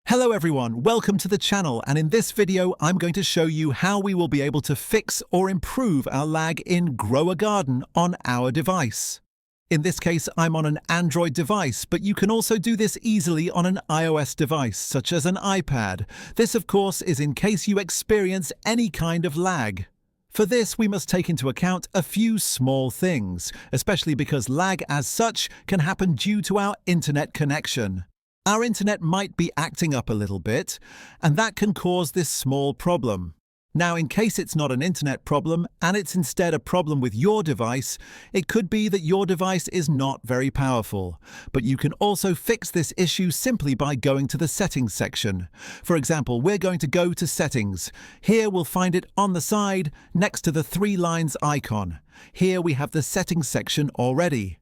Hello everyone, welcome to the channel, and in this video I'm going to show you how we will be able to fix or improve our lag in Grow a Garden on our device. In this case I'm on an Android device, but you can also do this easily on an iOS device such as an iPad. This of course is in case you experience any kind of lag. For this we must take into account a few small things, especially because lag as such can happen due to our internet connection. Our internet might be acting up a little bit, and that can cause this small problem. Now, in case it's not an internet problem, and it's instead a problem with your device, it could be that your device is not very powerful. But you can also fix this issue simply by going to the Settings section. For example, we're going to go to Settings. Here we'll find it on the side, next to the 3 lines icon. Here we have the Settings section already.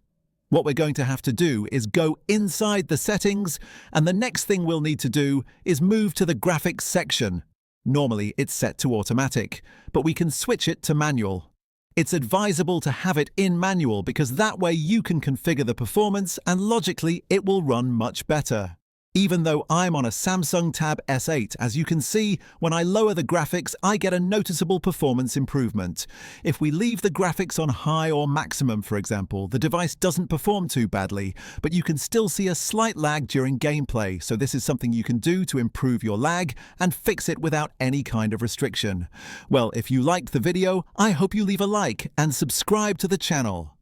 What we're going to have to do is go inside the settings, and the next thing we'll need to do is move to the graphics section. Normally it's set to automatic, but we can switch it to manual. It's advisable to have it in manual because that way you can configure the performance and logically it will run much better. Even though I'm on a Samsung Tab S8, as you can see, when I lower the graphics, I get a noticeable performance improvement. If we leave the graphics on high or maximum, for example, the device doesn't perform too badly, but you can still see a slight lag during gameplay, so this is something you can do to improve your lag and fix it without any kind of restriction. Well, if you liked the video, I hope you leave a like and subscribe to the channel.